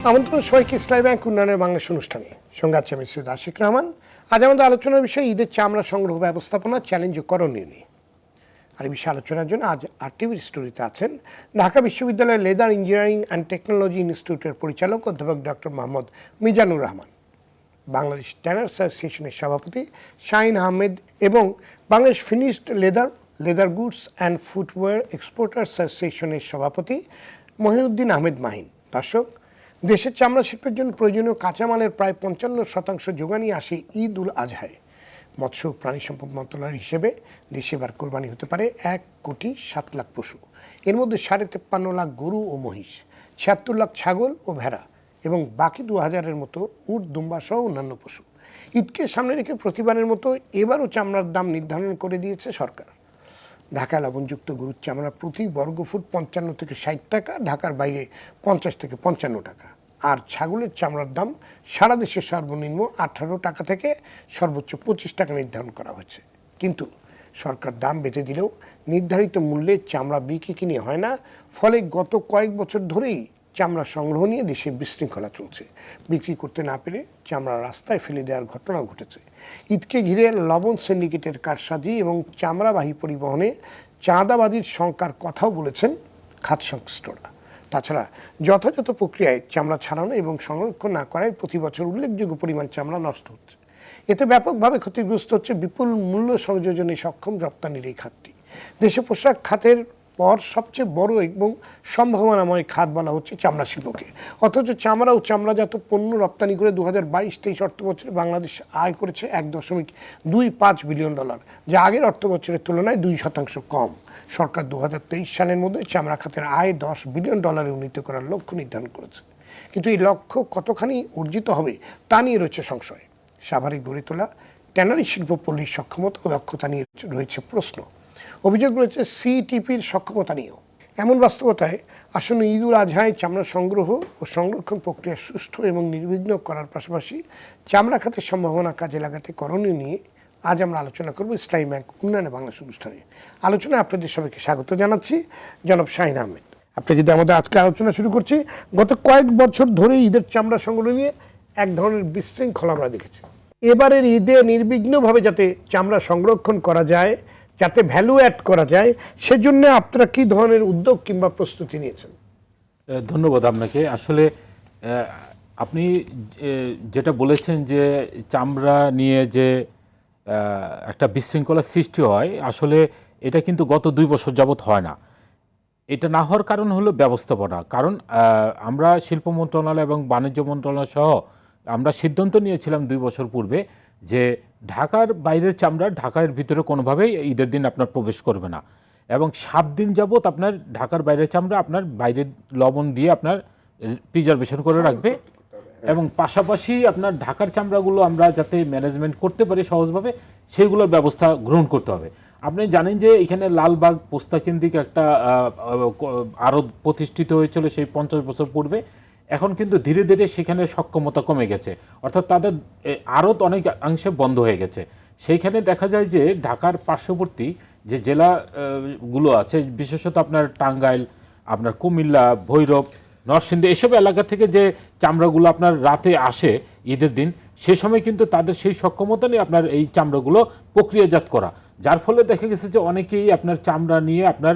আমন্ত্রণ সবাইকে ইসলামী ব্যাংক উন্নয়নের বাংলাদেশ অনুষ্ঠানে। সঙ্গে আছে আমি সৈয়দ আশিক রহমান। আজ আমাদের আলোচনার বিষয় ঈদের চামড়া সংগ্রহ ব্যবস্থাপনা চ্যালেঞ্জ ও করণীয় নিয়ে। আর এই বিষয়ে আলোচনার জন্য আজ আরটিভির স্টুডিওতে আছেন ঢাকা বিশ্ববিদ্যালয়ের লেদার ইঞ্জিনিয়ারিং অ্যান্ড টেকনোলজি ইনস্টিটিউটের পরিচালক অধ্যাপক ডক্টর মোহাম্মদ মিজানুর রহমান, বাংলাদেশ ট্যানার অ্যাসোসিয়েশনের সভাপতি শাহিন আহমেদ এবং Bangladesh finished leather goods and footwear exporters অ্যাসোসিয়েশনের সভাপতি মহিউদ্দিন আহমেদ মাহিন। দর্শক, দেশের চামড়া শিল্পের জন্য প্রয়োজনীয় কাঁচামালের প্রায় 55% যোগানই আসে ঈদ উল আজহায়। মৎস্য ও প্রাণী সম্পদ মন্ত্রণালয়ের হিসেবে দেশে এবার কোরবানি হতে পারে 1,07,00,000 পশু। এর মধ্যে 53.5 লাখ গরু ও মহিষ, 76 লাখ ছাগল ও ভেড়া এবং বাকি 2,000-এর মতো উট, দুম্বা সহ অন্যান্য পশু। ঈদকে সামনে রেখে প্রতিবারের মতো এবারও চামড়ার দাম নির্ধারণ করে দিয়েছে সরকার। ঢাকায় লবণযুক্ত গরুর চামড়া প্রতি বর্গফুট 55 থেকে 60 টাকা, ঢাকার বাইরে 50 থেকে 55 টাকা। আর ছাগলের চামড়ার দাম সারা দেশে সর্বনিম্ন 18 টাকা থেকে সর্বোচ্চ 25 টাকা নির্ধারণ করা হয়েছে। কিন্তু সরকার দাম বেঁধে দিলেও নির্ধারিত মূল্যে চামড়া বিক্রি কিনে হয় না। ফলে গত কয়েক বছর ধরেই চামড়া সংগ্রহ নিয়ে দেশে বিশৃঙ্খলা চলছে। বিক্রি করতে না পেরে চামড়া রাস্তায় ফেলে দেওয়ার ঘটনা ঘটেছে। ঈদকে ঘিরে লবণ সিন্ডিকেটের কারসাজি এবং চামড়াবাহী পরিবহনে চাঁদাবাজির শঙ্কার কথাও বলেছেন খাত সংশ্লিষ্টরা। তাছাড়া যথাযথ প্রক্রিয়ায় চামড়া ছাড়ানো এবং সংরক্ষণ না করায় প্রতি বছর উল্লেখযোগ্য পরিমাণ চামড়া নষ্ট হচ্ছে। এতে ব্যাপকভাবে ক্ষতিগ্রস্ত হচ্ছে বিপুল মূল্য সংযোজনে সক্ষম রপ্তানির এই খাতটি। দেশে পোশাক খাতের পর সবচেয়ে বড় এবং সম্ভাবনাময় খাত বলা হচ্ছে চামড়া শিল্পকে। অথচ চামড়া ও চামড়াজাত পণ্য রপ্তানি করে 2022-23 অর্থ বছরে বাংলাদেশ আয় করেছে $1.25 বিলিয়ন, যা আগের অর্থ বছরের তুলনায় 2% কম। সরকার 2023 সালের মধ্যে চামড়া খাতের আয় $10 বিলিয়ন উন্নীত করার লক্ষ্য নির্ধারণ করেছে। কিন্তু এই লক্ষ্য কতখানি অর্জিত হবে তা নিয়ে রয়েছে সংশয়। স্বাভাবিক গড়ে তোলা ট্যানারি শিল্পপল্লীর সক্ষমতা ও দক্ষতা নিয়ে রয়েছে প্রশ্ন। অভিযোগ রয়েছে সিটিপির সক্ষমতা নিয়েও। এমন বাস্তবতায় আসন্ন ঈদ উল আজহায় চামড়া সংগ্রহ ও সংরক্ষণ প্রক্রিয়া সুষ্ঠু এবং নির্বিঘ্ন করার পাশাপাশি চামড়া খাতের সম্ভাবনা কাজে লাগাতে করণীয় নিয়ে আজ আমরা আলোচনা করব ইসলামী ব্যাংক উন্নয়নে বাংলাদেশ অনুষ্ঠানে। আলোচনায় আপনাদের সবাইকে স্বাগত জানাচ্ছি। জনাব শাহিন আহমেদ, আপনি যদি আমাদের আজকে আলোচনা শুরু করছি, গত কয়েক বছর ধরে ঈদের চামড়া সংগ্রহ নিয়ে এক ধরনের বিশৃঙ্খলা আমরা দেখেছি। এবারের ঈদে নির্বিঘ্নভাবে যাতে চামড়া সংরক্ষণ করা যায়, যাতে ভ্যালু অ্যাড করা যায়, সেজন্য আপনারা কী ধরনের উদ্যোগ কিংবা প্রস্তুতি নিয়েছেন? ধন্যবাদ আপনাকে। আসলে আপনি যেটা বলেছেন যে চামড়া নিয়ে যে একটা বিশৃঙ্খলা সৃষ্টি হয়, আসলে এটা কিন্তু গত 2 বছর যাবৎ হয় না। এটা না হওয়ার কারণ হলো ব্যবস্থাপনা। কারণ আমরা শিল্প মন্ত্রণালয় এবং বাণিজ্য মন্ত্রণালয় সহ আমরা সিদ্ধান্ত নিয়েছিলাম 2 বছর পূর্বে যে ঢাকার বাইরের চামড়া ঢাকার ভিতরে কোনোভাবেই ঈদের দিন আপনার প্রবেশ করবে না, এবং 7 দিন যাবৎ আপনার ঢাকার বাইরের চামড়া আপনার বাইরের লবণ দিয়ে আপনার প্রিজার্ভেশন করে রাখবে, এবং পাশাপাশি আপনার ঢাকার চামড়াগুলো আমরা যাতে ম্যানেজমেন্ট করতে পারি সহজভাবে, সেইগুলোর ব্যবস্থা গ্রহণ করতে হবে। আপনি জানেন যে এখানে লালবাগ পোস্তা কেন্দ্রিক একটা আড়ত প্রতিষ্ঠিত হয়েছিল সেই 50 বছর পূর্বে। এখন কিন্তু ধীরে ধীরে সেখানে সক্ষমতা কমে গেছে, অর্থাৎ তাদের আড়ত অনেকাংশে বন্ধ হয়ে গেছে। সেইখানে দেখা যায় যে ঢাকার পার্শ্ববর্তী যে জেলাগুলো আছে, বিশেষত আপনার টাঙ্গাইল, আপনার কুমিল্লা, ভৈরব, নরসিংদী, এসব এলাকা থেকে যে চামড়াগুলো আপনার রাতে আসে ঈদের দিন, সে সময় কিন্তু তাদের সেই সক্ষমতা নেই আপনার এই চামড়াগুলো প্রক্রিয়াজাত করা, যার ফলে দেখা গেছে যে অনেকেই আপনার চামড়া নিয়ে আপনার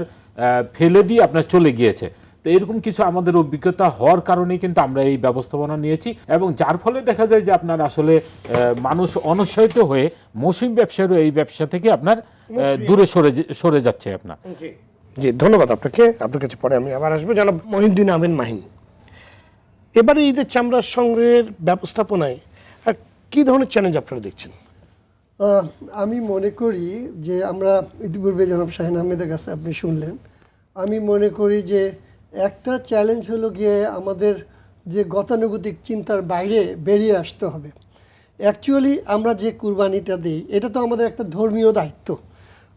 ফেলে দিয়ে আপনার চলে গিয়েছে। তো এরকম কিছু আমাদের অভিজ্ঞতা হওয়ার কারণেই কিন্তু আমরা এই ব্যবস্থাপনা নিয়েছি, এবং যার ফলে দেখা যায় যে আপনার আসলে মানুষ অনুৎসাহিত হয়ে মৌসুমী ব্যবসায়ীর এই ব্যবসা থেকে আপনার দূরে সরে যাচ্ছে আপনার। জি, ধন্যবাদ আপনাকে। আপনার কাছে পরে আমি আবার আসবো। জনাব মহিউদ্দিন আহমেদ মাহিন, এবারে ঈদের চামড়া সংগ্রহের ব্যবস্থাপনায় কী ধরনের চ্যালেঞ্জ আপনারা দেখছেন? আমি মনে করি যে আমরা ইতিপূর্বে জনাব শাহিন আহমেদের কাছে আপনি শুনলেন, আমি মনে করি যে একটা চ্যালেঞ্জ হলো গিয়ে আমাদের যে গতানুগতিক চিন্তার বাইরে বেরিয়ে আসতে হবে। অ্যাকচুয়ালি আমরা যে কুরবানিটা দিই, এটা তো আমাদের একটা ধর্মীয় দায়িত্ব।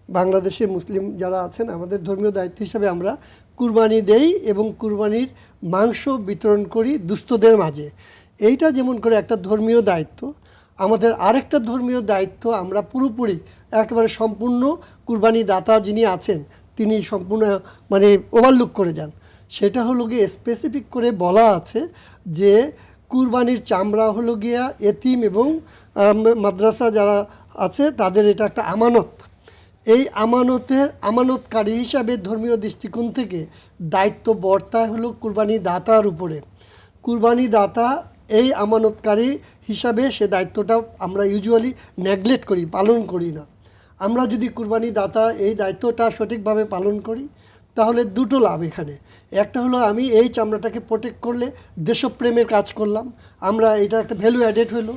বাংলাদেশে মুসলিম যারা আছেন, আমাদের ধর্মীয় দায়িত্ব হিসাবে আমরা কুরবানি দেই এবং কুরবানির মাংস বিতরণ করি দুস্থদের মাঝে। এইটা যেমন করে একটা ধর্মীয় দায়িত্ব, আমাদের আরেকটা ধর্মীয় দায়িত্ব আমরা পুরোপুরি একেবারে সম্পূর্ণ কুরবানি দাতা যিনি আছেন তিনি সম্পূর্ণ ওভারলুক করে যান। সেটা হলো গিয়ে স্পেসিফিক করে বলা আছে যে কুরবানির চামড়া হলো গিয়া এতিম এবং মাদ্রাসা যারা আছে তাদের এটা একটা আমানত। এই আমানতকারী হিসাবে ধর্মীয় দৃষ্টিকোণ থেকে দায়িত্ব বর্তায় হলো কুরবানি দাতার উপরে। কুরবানি দাতা এই আমানতকারী হিসাবে সে দায়িত্বটা আমরা ইউজুয়ালি নেগলেক্ট করি, পালন করি না। আমরা যদি কুরবানি দাতা এই দায়িত্বটা সঠিকভাবে পালন করি তাহলে দুটো লাভ এখানে। একটা হলো আমি এই চামড়াটাকে প্রোটেক্ট করলে দেশপ্রেমের কাজ করলাম, আমরা এটা একটা ভ্যালু অ্যাডেড হলো।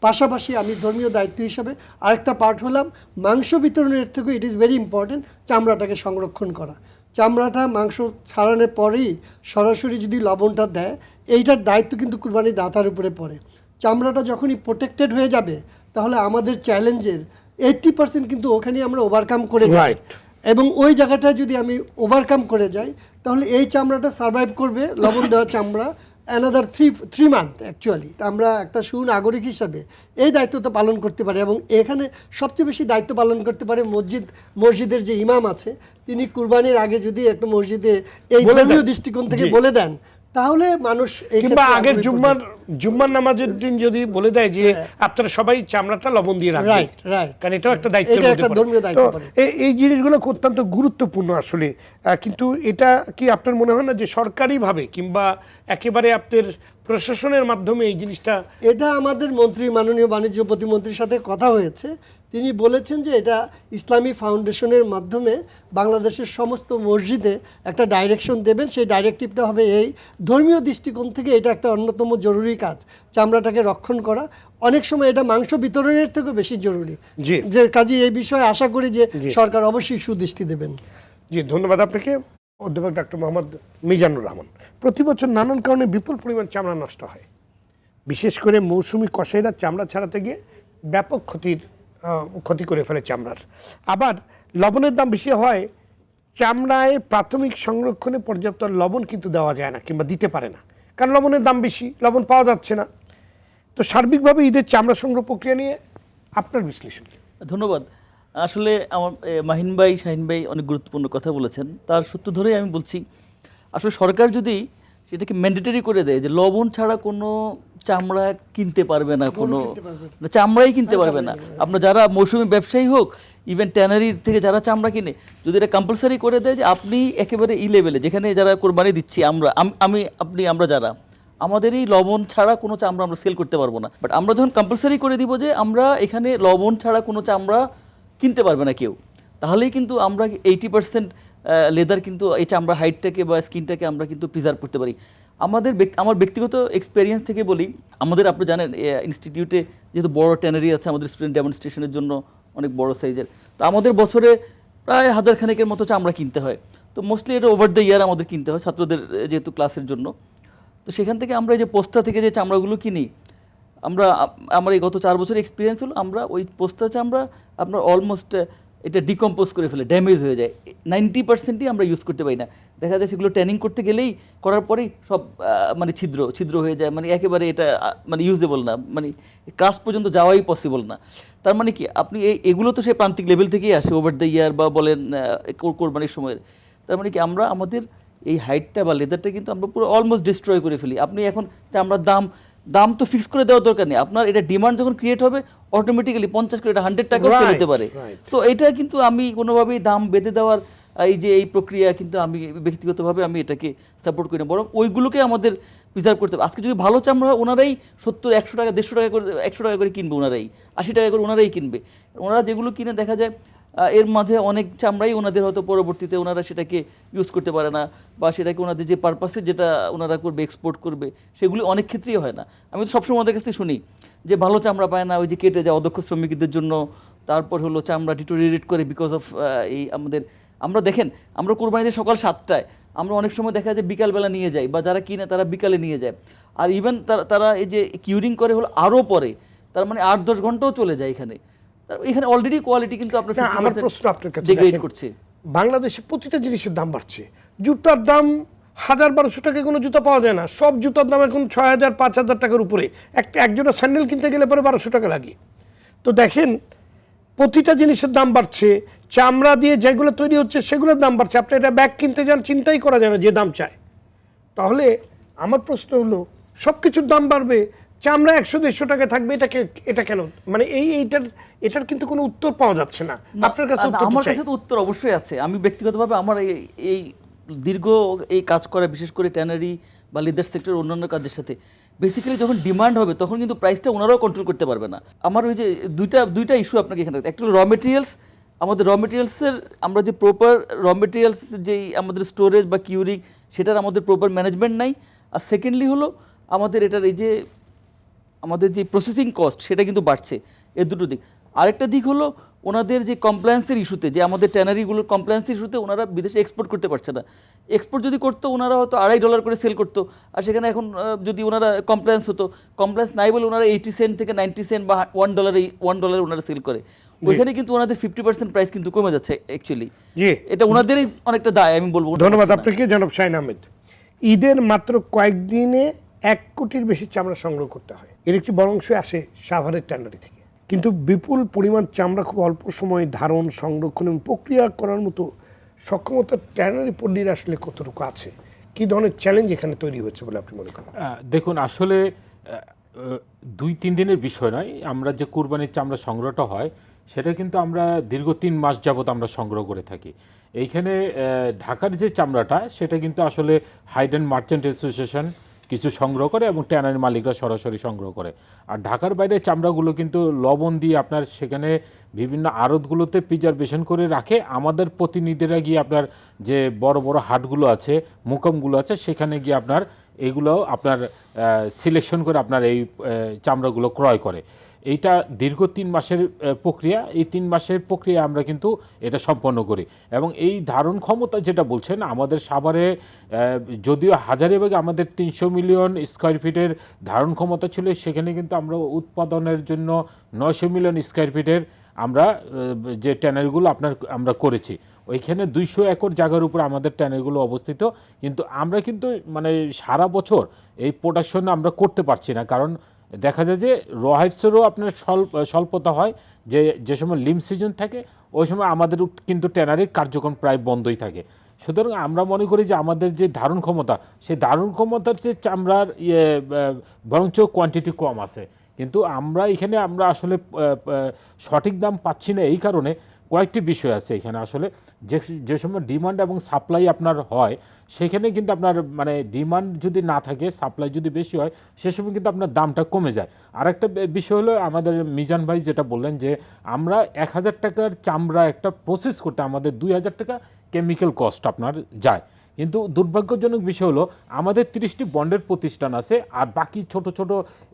পাশাপাশি আমি ধর্মীয় দায়িত্ব হিসাবে আরেকটা পার্ট হলাম মাংস বিতরণের থেকে ইট ইজ ভেরি ইম্পর্টেন্ট চামড়াটাকে সংরক্ষণ করা। চামড়াটা মাংস ছাড়ানোর পরেই সরাসরি যদি লবণটা দেয়, এইটার দায়িত্ব কিন্তু কুরবানি দাতার উপরে পড়ে। চামড়াটা যখনই প্রোটেক্টেড হয়ে যাবে তাহলে আমাদের চ্যালেঞ্জের 80% কিন্তু ওখানে আমরা ওভারকাম করে যাই। এবং ওই জায়গাটা যদি আমি ওভারকাম করে যাই তাহলে এই চামড়াটা সার্ভাইভ করবে, লবণ দেওয়া চামড়া, অ্যানাদার থ্রি মান্থ অ্যাকচুয়ালি। আমরা একটা সুনাগরিক হিসাবে এই দায়িত্বটা পালন করতে পারি। এবং এখানে সবচেয়ে বেশি দায়িত্ব পালন করতে পারে মসজিদের যে ইমাম আছে, তিনি কুরবানির আগে যদি একটা মসজিদে এই ধর্মীয় দৃষ্টিকোণ থেকে বলে দেন তাহলে মানুষ কিংবা আগের জুম্মার নামাজের দিন যদি বলে দেয় যে আপনারা সবাই চামড়াটা লবণ দিয়ে রাখবেন, রাইট রাইট, কারণ এটাও একটা দায়িত্ব, ধর্মীয় দায়িত্ব। এই জিনিসগুলো অত্যন্ত গুরুত্বপূর্ণ আসলে। কিন্তু এটা কি আপনার মনে হয় না যে সরকারিভাবে কিংবা একেবারে আপনাদের প্রশাসনের মাধ্যমে এই জিনিসটা? এটা আমাদের মন্ত্রী, মাননীয় বাণিজ্য প্রতিমন্ত্রীর সাথে কথা হয়েছে, তিনি বলেছেন যে এটা ইসলামী ফাউন্ডেশনের মাধ্যমে বাংলাদেশের সমস্ত মসজিদে একটা ডাইরেকশন দেবেন। সেই ডাইরেক্টিভটা হবে এই ধর্মীয় দৃষ্টিকোণ থেকে এটা একটা অন্যতম জরুরি কাজ, চামড়াটাকে রক্ষণ করা। অনেক সময় এটা মাংস বিতরণের থেকেও বেশি জরুরি। যে কাজে এই বিষয়ে আশা করি যে সরকার অবশ্যই সুদৃষ্টি দেবেন। জি, ধন্যবাদ আপনাকে অধ্যাপক ডক্টর মোহাম্মদ মিজানুর রহমান। প্রতি বছর নানান কারণে বিপুল পরিমাণ চামড়া নষ্ট হয়, বিশেষ করে মৌসুমি কসাইরা চামড়া ছাড়াতে গিয়ে ব্যাপক ক্ষতি করে ফেলে চামড়ার। আবার লবণের দাম বেশি হয়, চামড়ায় প্রাথমিক সংরক্ষণে পর্যাপ্ত লবণ কিন্তু দেওয়া যায় না কিংবা দিতে পারে না, কারণ লবণের দাম বেশি, লবণ পাওয়া যাচ্ছে না। তো সার্বিকভাবে ঈদের চামড়া সংগ্রহ প্রক্রিয়া নিয়ে আপনার বিশ্লেষণ? ধন্যবাদ। আসলে আমার মাহিন ভাই, শাহিন ভাই অনেক গুরুত্বপূর্ণ কথা বলেছেন। তার সূত্র ধরেই আমি বলছি, আসলে সরকার যদি সেটাকে ম্যান্ডেটরি করে দেয় যে লবণ ছাড়া কোনো চামড়া কিনতে পারবে না, কোনো চামড়াই কিনতে পারবে না। আপনার যারা মৌসুমি ব্যবসায়ী হোক, ইভেন ট্যানারির থেকে যারা চামড়া কিনে, যদি এটা কম্পালসারি করে দেয় যে আপনি একেবারে লেভেলে যেখানে যারা কোরবানি দিচ্ছি আমরা যারা, আমাদের এই লবণ ছাড়া কোনো চামড়া আমরা সেল করতে পারবো না। বাট আমরা যখন কম্পালসারি করে দিব যে আমরা এখানে লবণ ছাড়া কোনো চামড়া কিনতে পারবে না কেউ, তাহলেই কিন্তু আমরা 80% লেদার কিন্তু এই চামড়া হাইটটাকে বা স্কিনটাকে আমরা কিন্তু প্রিজার্ভ করতে পারি। আমার ব্যক্তিগত এক্সপেরিয়েন্স থেকে বলি, আমাদের আপনি জানেন ইনস্টিটিউটে যেহেতু বড় ট্যানারি আছে, আমাদের স্টুডেন্ট ডেমনস্ট্রেশনের জন্য অনেক বড় সাইজের, তো আমাদের বছরে প্রায় 1000 খানেকের মতো চামড়া কিনতে হয়। তো মোস্টলি এটা ওভার দ্য ইয়ার আমাদের কিনতে হয় ছাত্রদের যেহেতু ক্লাসের জন্য। তো সেখান থেকে আমরা এই যে পোস্তা থেকে যে চামড়াগুলো কিনি, আমার এই গত 4 বছর এক্সপিরিয়েন্স হলো, আমরা ওই পোস্তা চামড়া আপনার অলমোস্ট এটা ডিকম্পোজ করে ফেলে, ড্যামেজ হয়ে যায়। 90%ই আমরা ইউজ করতে পারি না। দেখা যায় সেগুলো ট্যানিং করতে গেলেই করার পরেই সব মানে ছিদ্র হয়ে যায়, মানে একেবারে এটা মানে ইউজেবল না, মানে ক্রাশ পর্যন্ত যাওয়াই পসিবল না। তার মানে কি আপনি এগুলো তো সেই প্রান্তিক লেভেল থেকেই আসে, ওভার দ্য ইয়ার বা বলেন কোরবানির সময়ের। তার মানে কি আমরা আমাদের এই হাইটটা বা লেদারটা কিন্তু আমরা পুরো অলমোস্ট ডিস্ট্রয় করে ফেলি। আপনি এখন চামড়ার দাম তো ফিক্স করে দেওয়ার দরকার নেই, আপনার এটা ডিমান্ড যখন ক্রিয়েট হবে অটোমেটিক্যালি 50 করে এটা 100 টাকাও সেল হতে পারে। সো এটা কিন্তু আমি কোনোভাবেই দাম বেঁধে দেওয়ার এই প্রক্রিয়া কিন্তু আমি ব্যক্তিগতভাবে আমি এটাকে সাপোর্ট করি না, বরং ওইগুলোকে আমাদের প্রিজার্ভ করতে হবে। আজকে যদি ভালো চামড়া হয় ওনারাই 70, 100 টাকা, 150 টাকা করে, 100 টাকা করে কিনবে, ওনারাই 80 টাকা করে ওনারাই কিনবে। ওনারা যেগুলো কিনে দেখা যায় এর মাঝে অনেক চামড়াই ওনাদের হয়তো পরবর্তীতে ওনারা সেটাকে ইউজ করতে পারে না, বা সেটাকে ওনাদের যে পারপাসে যেটা ওনারা করবে, এক্সপোর্ট করবে, সেগুলি অনেক ক্ষেত্রেই হয় না। আমি তো সবসময় ওদের কাছে শুনি যে ভালো চামড়া পায় না, ওই যে কেটে যায় অদক্ষ শ্রমিকদের জন্য, তারপর হলো চামড়া ডিটোরিয়েট করে বিকজ অফ এই আমরা দেখেন আমরা কোরবানিতে সকাল 7টায়, আমরা অনেক সময় দেখা যায় বিকালবেলা নিয়ে যাই, বা যারা কিনে তারা বিকালে নিয়ে যায়। আর ইভেন তারা এই যে কিউরিং করে হলো আরও পরে, তার মানে 8-10 ঘন্টাও চলে যায় এখানে অলরেডি কোয়ালিটি কিন্তু আপনার 50% ডিগ্রেড করছে। বাংলাদেশে প্রতিটা জিনিসের দাম বাড়ছে। জুতার দাম 1000-1200 টাকা কোনো জুতা পাওয়া যায় না, সব জুতার দাম এখন 6000-5000 টাকার উপরে। একজোড়া স্যান্ডেল কিনতে গেলে পরে 1200 টাকা লাগে। তো দেখেন প্রতিটা জিনিসের দাম বাড়ছে, চামড়া দিয়ে যেগুলো তৈরি হচ্ছে সেগুলোর দাম বাড়ছে। আপনি এটা ব্যাগ কিনতে যান, চিন্তাই করা যায় না যে দাম চায়। তাহলে আমার প্রশ্ন হলো সব কিছুর দাম বাড়বে, চামড়া 100-150 টাকা থাকবে, এটা কেন? মানে এটার কিন্তু কোনো উত্তর পাওয়া যাচ্ছে না। আপনার কাছে আমার কাছে তো উত্তর অবশ্যই আছে। আমি ব্যক্তিগতভাবে আমার এই দীর্ঘ এই কাজ করা, বিশেষ করে ট্যানারি বা লিদার সেক্টর অন্যান্য কাজের সাথে বেসিক্যালি যখন ডিমান্ড হবে তখন কিন্তু প্রাইসটা ওনারাও কন্ট্রোল করতে পারবে না। আমার ওই যে দুইটা ইস্যু আপনাকে এখানে, একটা হলো র মেটেরিয়ালস। আমাদের র মেটেরিয়ালসের আমরা যে প্রপার র মেটেরিয়ালস যেই আমাদের স্টোরেজ বা কিউরিং সেটার আমাদের প্রপার ম্যানেজমেন্ট নাই। আর সেকেন্ডলি হলো আমাদের এটার এই যে আমাদের যে প্রসেসিং কস্ট সেটা কিন্তু বাড়ছে। এর দুটো দিক। আরেকটা দিক হলো ওনাদের যে কমপ্লায়েন্সের ইস্যুতে, যে আমাদের ট্যানারিগুলোর কমপ্লায়েন্সের ইস্যুতে ওনারা বিদেশে এক্সপোর্ট করতে পারছে না। এক্সপোর্ট যদি করতো ওনারা হয়তো $2.5 করে সেল করতো, আর সেখানে এখন যদি ওনারা কমপ্লায়েন্স হতো, কমপ্লায়েন্স নাই বলে ওনারা 80 সেন্ট থেকে 90 সেন্ট বা $1 ওনারা সেল করে। ওইখানে কিন্তু ওনাদের 50% প্রাইস কিন্তু কমে যাচ্ছে অ্যাকচুয়ালি। এটা ওনাদেরই অনেকটা দায় আমি বলবো। ধন্যবাদ আপনাকে জনাব শাহিন আহমেদ। ঈদের মাত্র কয়েকদিনে 1 কোটির বেশি চামড়া সংগ্রহ করতে হয়। এর একটি বড় অংশ আসে সাভারের ট্যানারি থেকে, কিন্তু বিপুল পরিমাণ চামড়া খুব অল্প সময়ে ধারণ, সংরক্ষণ এবং প্রক্রিয়া করার মতো সক্ষমতা ট্যানারি পল্লীর আসলে কতটুকু আছে? কি ধরনের চ্যালেঞ্জ এখানে তৈরি হচ্ছে বলে আপনি মনে করেন? দেখুন, আসলে 2-3 দিনের বিষয় নয়। আমরা যে কুরবানির চামড়া সংগ্রহটা হয় সেটা কিন্তু আমরা দীর্ঘ 3 মাস যাবত আমরা সংগ্রহ করে থাকি। এইখানে ঢাকার যে চামড়াটা সেটা কিন্তু আসলে হাইড অ্যান্ড মার্চেন্ট অ্যাসোসিয়েশন কিছু সংগ্রহ করে এবং ট্যানারি মালিকরা সরাসরি সংগ্রহ করে। আর ঢাকার বাইরে চামড়াগুলো কিন্তু লবণ দিয়ে আপনার সেখানে বিভিন্ন আড়তগুলোতে প্রিজারভেশন করে রাখে। আমাদের প্রতিনিধিরা গিয়ে আপনার যে বড় বড় হাটগুলো আছে, মোকামগুলো আছে, সেখানে গিয়ে আপনার এইগুলো আপনার সিলেকশন করে আপনার এই চামড়াগুলো ক্রয় করে। এইটা দীর্ঘ 3 মাসের প্রক্রিয়া। এই 3 মাসের প্রক্রিয়া আমরা কিন্তু এটা সম্পন্ন করি। এবং এই ধারণ ক্ষমতা যেটা বলছেন, আমাদের সাভারে যদিও হাজারীবাগে আমাদের 300 মিলিয়ন স্কোয়ার ফিটের ধারণ ক্ষমতা ছিল, সেখানে কিন্তু আমরা উৎপাদনের জন্য 900 মিলিয়ন স্কোয়ার ফিটের আমরা যে ট্যানারিগুলো আমরা করেছি। ওইখানে 200 একর জায়গার উপর আমাদের ট্যানারিগুলো অবস্থিত। কিন্তু আমরা কিন্তু মানে সারা বছর এই প্রোডাকশন আমরা করতে পারছি না, কারণ দেখা যায় যে রহাইটসেরও আপনার স্বল্পতা হয়। যে সময় লিম সিজন থাকে ওই সময় আমাদের কিন্তু ট্যানারির কার্যক্রম প্রায় বন্ধই থাকে। সুতরাং আমরা মনে করি যে আমাদের যে ধারণ ক্ষমতা, সেই ধারণ ক্ষমতার যে চামড়ার বরঞ্চ কোয়ান্টিটি কম আছে। কিন্তু আমরা এখানে আমরা আসলে সঠিক দাম পাচ্ছি না। এই কারণে কয়েকটি বিষয় আছে এখানে। আসলে যে সময় ডিমান্ড এবং সাপ্লাই আপনার হয়, সেখানে কিন্তু আপনার মানে ডিমান্ড যদি না থাকে, সাপ্লাই যদি বেশি হয়, সে সময় কিন্তু আপনার দামটা কমে যায়। আর একটা বিষয় হলো আমাদের মিজান ভাই যেটা বললেন যে আমরা 1000 টাকার চামড়া একটা প্রসেস করতে আমাদের 2000 টাকা কেমিক্যাল কস্ট আপনার যায়। কিন্তু দুর্ভাগ্যজনক বিষয় হলো আমাদের 30টি বন্ডের প্রতিষ্ঠান আছে, আর বাকি ছোট ছোট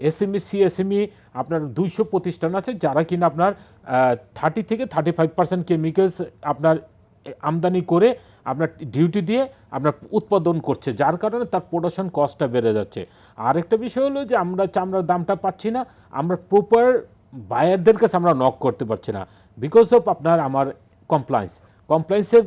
এসএমই সিএসএমই আপনার 200 প্রতিষ্ঠান আছে, যারা কিনা আপনার 30 থেকে 35% কেমিক্যালস আপনার আমদানি করে আপনার ডিউটি দিয়ে আপনার উৎপাদন করছে, যার কারণে তার প্রোডাকশন কস্টটা বেড়ে যাচ্ছে। আরেকটা বিষয় হলো যে আমরা চামড়ার দামটা পাচ্ছি না, আমরা প্রপার বায়ারদের কাছে আমরা নক করতে পারছি না, বিকজ অফ আপনার আমার কমপ্লায়েন্সের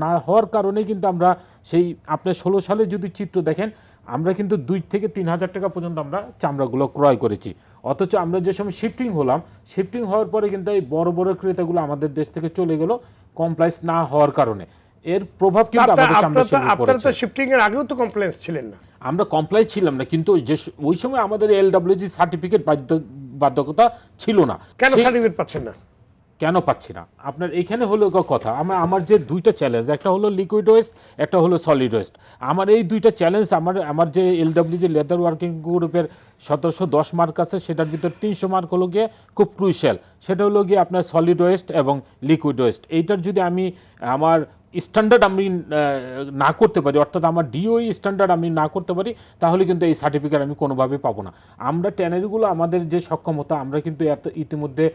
না হওয়ার কারণে কিন্তু আমরা সেই আপনার 16 সালে যদি চিত্র দেখেন, আমরা কিন্তু 2 থেকে 3 হাজার টাকা পর্যন্ত আমরা চামড়াগুলো ক্রয় করেছি। অথচ আমরা যে সময় শিফটিং হওয়ার পরে কিন্তু এই বড় বড় ক্রেতাগুলো আমাদের দেশ থেকে চলে গেল কমপ্লায়েন্স না হওয়ার কারণে। এর প্রভাব কিন্তু আমাদের চামড়া শিল্পে পড়েছে। আপনারা তো শিফটিং এর আগেও তো কমপ্লায়েন্স ছিলেন না। আমরা কমপ্লাই ছিলাম না, কিন্তু ওই সময় আমাদের এলডব্লিউজি সার্টিফিকেট বাধ্যকতা ছিল না। কেন সার্টিফিকেট পাচ্ছেন না? কেন পাচ্ছি না আপনার এখানে হলো কথা। আমার যে 2টা চ্যালেঞ্জ, একটা হলো লিকুইড ওয়েস্ট, একটা হলো সলিড ওয়েস্ট। আমার এই 2টা চ্যালেঞ্জ আমার যে এলডব্লিউজি লেদার ওয়ার্কিং গ্রুপের 1710 মার্ক আছে, সেটার ভিতর 300 মার্ক হলো গিয়ে খুব ক্রুশিয়াল। সেটা হলো গিয়ে আপনার সলিড ওয়েস্ট এবং লিকুইড ওয়েস্ট। এইটার যদি আমি আমার স্ট্যান্ডার্ড আমি না করতে পারি, অর্থাৎ আমার ডিওই স্ট্যান্ডার্ড আমি না করতে পারি, তাহলে কিন্তু এই সার্টিফিকেট আমি কোনোভাবে পাবো না। আমরা ট্যানারিগুলো আমাদের যে সক্ষমতা, আমরা কিন্তু ইতিমধ্যে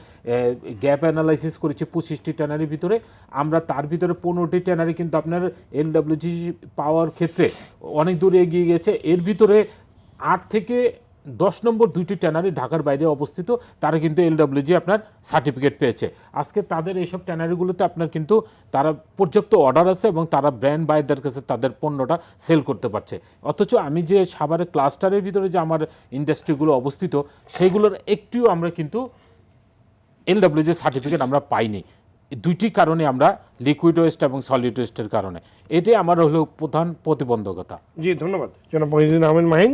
গ্যাপ অ্যানালাইসিস করেছি 25টি ট্যানারির ভিতরে। আমরা তার ভিতরে 15টি ট্যানারি কিন্তু আপনার এলডব্লিউজি পাওয়ার ক্ষেত্রে অনেক দূরে এগিয়ে গেছে। এর ভিতরে 8 থেকে 10 নম্বর 2টি ট্যানারি ঢাকার বাইরে অবস্থিত, তারা কিন্তু এলডব্লিউজি আপনার সার্টিফিকেট পেয়েছে। আজকে তাদের এইসব ট্যানারিগুলোতে আপনার কিন্তু তারা পর্যাপ্ত অর্ডার আছে এবং তারা ব্র্যান্ড বাইরদের কাছে তাদের পণ্যটা সেল করতে পারছে। অথচ আমি যে সাভারের ক্লাস্টারের ভিতরে যে আমার ইন্ডাস্ট্রিগুলো অবস্থিত, সেইগুলোর একটিও আমরা কিন্তু এলডব্লিউজি সার্টিফিকেট আমরা পাইনি। দুইটি কারণে আমরা লিকুইড ওয়েস্ট এবং সলিড ওয়েস্টের কারণে, এটাই আমার হলো প্রধান প্রতিবন্ধকতা। জি ধন্যবাদ জনাব মহিউদ্দিন আহমেদ মাহিন।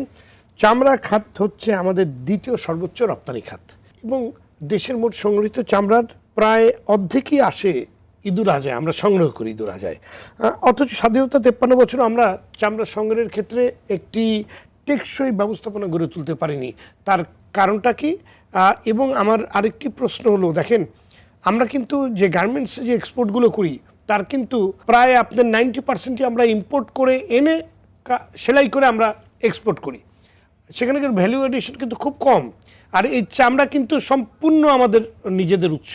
চামড়া খাত হচ্ছে আমাদের দ্বিতীয় সর্বোচ্চ রপ্তানি খাত এবং দেশের মোট সংগৃহীত চামড়ার প্রায় অর্ধেকই আসে ঈদুল আজহায়, আমরা সংগ্রহ করি ঈদুল আজহায়। অথচ স্বাধীনতা 53 বছর আমরা চামড়া সংগ্রহের ক্ষেত্রে একটি টেকসই ব্যবস্থাপনা গড়ে তুলতে পারিনি। তার কারণটা কি? এবং আমার আরেকটি প্রশ্ন হলো, দেখেন আমরা কিন্তু যে গার্মেন্টসে যে এক্সপোর্টগুলো করি তার কিন্তু প্রায় আপনার 90%ই আমরা ইম্পোর্ট করে এনে সেলাই করে আমরা এক্সপোর্ট করি, সেখানে কিন্তু ভ্যালু এডিশন কিন্তু খুব কম। আর এই চামড়া কিন্তু সম্পূর্ণ আমাদের নিজেদের উৎস,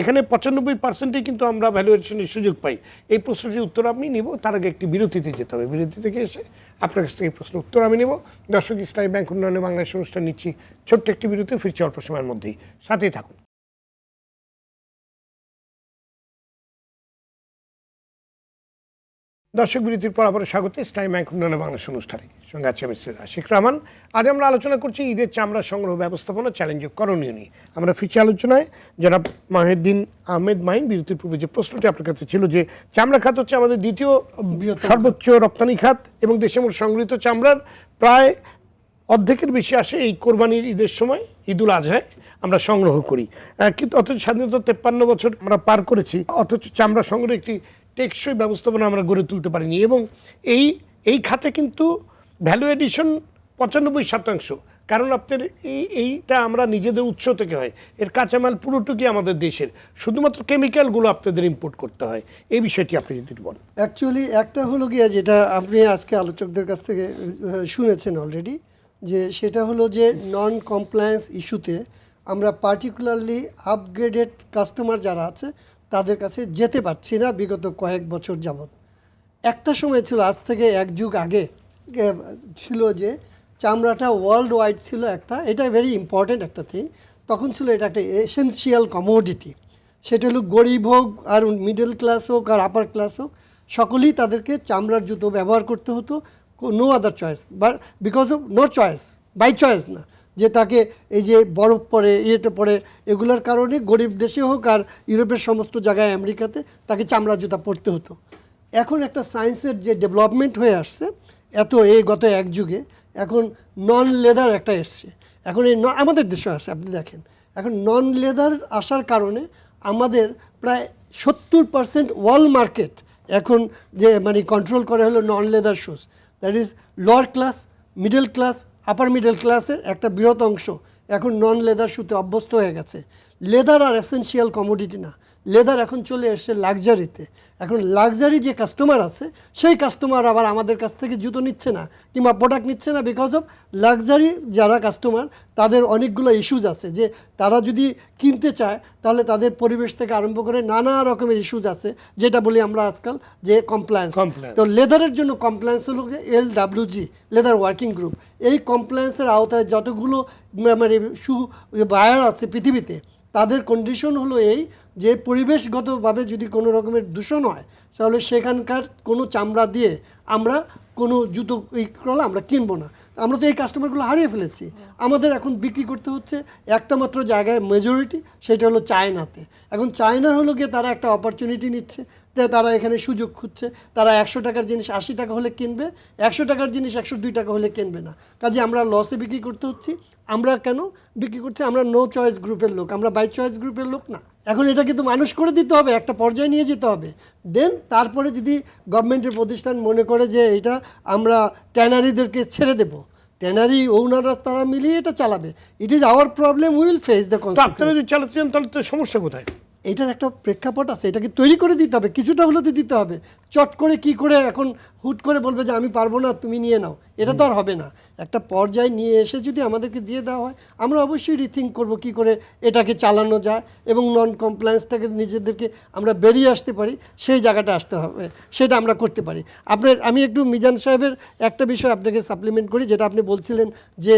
এখানে 95%ই কিন্তু আমরা ভ্যালু এডিশনের সুযোগ পাই। এই প্রশ্নটির উত্তর আমি নিব, তার আগে একটি বিরতিতে যেতে হবে। বিরতি থেকে এসে আপনার কাছ থেকে এই প্রশ্নের উত্তর আমি নেব। দর্শক, ইসলামী ব্যাংক উন্নয়নে বাংলাদেশ অনুষ্ঠান নিচ্ছি ছোট্ট একটি বিরতি, ফিরছি অল্প সময়ের মধ্যেই, সাথেই থাকুন। দর্শক, বিরতির পর আবার স্বাগত ইসলামী ব্যাংক উন্নয়নে বাংলাদেশ অনুষ্ঠানে, সঙ্গে আছে আমি সৈয়দ আশিক রহমান। আজ আমরা আলোচনা করছি ঈদের চামড়া সংগ্রহ ব্যবস্থাপনা চ্যালেঞ্জ ও করণীয় নিয়ে। আমরা ফিরছি আলোচনায়। জনাব মহিউদ্দিন আহমেদ মাহিন, বিরতির পূর্বে যে প্রশ্নটি আপনার কাছে ছিল যে চামড়া খাত হচ্ছে আমাদের দ্বিতীয় সর্বোচ্চ রপ্তানি খাত এবং দেশে মোট সংগৃহীত চামড়ার প্রায় অর্ধেকের বেশি আসে এই কোরবানির ঈদের সময়, ঈদুল আজহায় আমরা সংগ্রহ করি। কিন্তু অথচ স্বাধীনতা 53 বছর আমরা পার করেছি, অথচ চামড়া সংগ্রহের একটি টেকসই ব্যবস্থাপনা আমরা গড়ে তুলতে পারিনি। এবং এই খাতে কিন্তু ভ্যালু এডিশন 95%, কারণ আপনার এইটা আমরা নিজেদের উৎস থেকে হয়, এর কাঁচামাল পুরোটুকুই আমাদের দেশের, শুধুমাত্র কেমিক্যালগুলো আপনাদের ইম্পোর্ট করতে হয়। এই বিষয়টি আপনি যদি বলেন। অ্যাকচুয়ালি একটা হলো গিয়ে যেটা আপনি আজকে আলোচকদের কাছ থেকে শুনেছেন অলরেডি, যে সেটা হলো যে নন কমপ্লায়েন্স ইস্যুতে আমরা পার্টিকুলারলি আপগ্রেডেড কাস্টমার যারা আছে তাদের কাছে যেতে পারছি না বিগত কয়েক বছর যাবৎ। একটা সময় ছিল, আজ থেকে এক যুগ আগে ছিল যে চামড়াটা ওয়ার্ল্ড ওয়াইড ছিল একটা, এটা ভেরি ইম্পর্ট্যান্ট একটা থিং। তখন ছিল এটা একটা এসেন্সিয়াল কমোডিটি। সেটা হলো গরিব হোক আর মিডল ক্লাস হোক আর আপার ক্লাস হোক, সকলেই তাদেরকে চামড়ার জুতো ব্যবহার করতে হতো, no other choice, but because of no choice, by choice না, যে তাকে এই যে বরফ পড়ে ইয়েটা পড়ে এগুলোর কারণে গরিব দেশে হোক আর ইউরোপের সমস্ত জায়গায় আমেরিকাতে তাকে চামড়া জুতা পরতে হতো। এখন একটা সায়েন্সের যে ডেভেলপমেন্ট হয়ে আসছে এই গত এক যুগে, এখন নন লেদার একটা এসছে, এখন এই আমাদের দেশে আসে। আপনি দেখেন এখন নন লেদার আসার কারণে আমাদের প্রায় 70% ওয়ার্ল্ড মার্কেট এখন যে মানে কন্ট্রোল করে হলো non leather shoes. That is lower class, middle class, upper middle ক্লাসের একটা বৃহৎ অংশ এখন নন লেদার শুতে অভ্যস্ত হয়ে গেছে। লেদার আর এসেনশিয়াল কমোডিটি না, লেদার এখন চলে এসছে লাক্সারিতে। এখন লাক্সারি যে কাস্টমার আছে সেই কাস্টমার আবার আমাদের কাছ থেকে জুতো নিচ্ছে না কিংবা প্রোডাক্ট নিচ্ছে না, বিকজ অফ লাক্সারি যারা কাস্টমার তাদের অনেকগুলো ইস্যুজ আছে, যে তারা যদি কিনতে চায় তাহলে তাদের পরিবেশ থেকে আরম্ভ করে নানা রকমের ইস্যুজ আছে, যেটা বলি আমরা আজকাল যে কমপ্লায়েন্স। তো লেদারের জন্য কমপ্লায়েন্স হলো যে LWG, লেদার ওয়ার্কিং গ্রুপ। এই কমপ্লায়েন্সের আওতায় যতগুলো মানে বায়ার আছে পৃথিবীতে, তাদের কন্ডিশন হলো এই যে পরিবেশগতভাবে যদি কোনো রকমের দূষণ হয় তাহলে সেখানকার কোনো চামড়া দিয়ে আমরা কোনো জুতো করলে আমরা কিনবো না। আমরা তো এই কাস্টমারগুলো হারিয়ে ফেলেছি। আমাদের এখন বিক্রি করতে হচ্ছে একটা মাত্র জায়গায়, মেজরিটি, সেটা হলো চায়নাতে। এখন চায়না হলো গিয়ে তারা একটা অপরচুনিটি নিচ্ছে, তারা এখানে সুযোগ খুঁজছে। তারা 100 টাকার জিনিস 80 টাকা হলে কিনবে, 100 টাকার জিনিস 102 টাকা হলে কিনবে না। কাজে আমরা লসে বিক্রি করতে হচ্ছি। আমরা কেন বিক্রি করছি? আমরা নো চয়েস গ্রুপের লোক, আমরা বাই চয়েস গ্রুপের লোক না। এখন এটা কিন্তু মানুষ করে দিতে হবে, একটা পর্যায়ে নিয়ে যেতে হবে। দেন তারপরে যদি গভর্নমেন্টের প্রতিষ্ঠান মনে করে যে এটা আমরা ট্যানারিদেরকে ছেড়ে দেবো, ট্যানারি ওনাররা তারা মিলিয়ে এটা চালাবে, it is our problem, will face the consequence. আপনারা যদি চালাতে চান তাহলে তো সমস্যা কোথায়? এটার একটা প্রেক্ষাপট আছে, এটাকে তৈরি করে দিতে হবে, কিছুটা হলে তো দিতে হবে। চট করে কি করে এখন হুট করে বলবে যে আমি পারবো না তুমি নিয়ে নাও, এটা তো আর হবে না। একটা পর্যায়ে নিয়ে এসে যদি আমাদেরকে দিয়ে দেওয়া হয়, আমরা অবশ্যই রিথিঙ্ক করব কি করে এটাকে চালানো যায় এবং নন কমপ্লায়েন্সটাকে নিজেদেরকে আমরা বেরিয়ে আসতে পারি, সেই জায়গাটা আসতে হবে, সেটা আমরা করতে পারি। আমি একটু মিজান সাহেবের একটা বিষয় আপনাকে সাপ্লিমেন্ট করি, যেটা আপনি বলছিলেন যে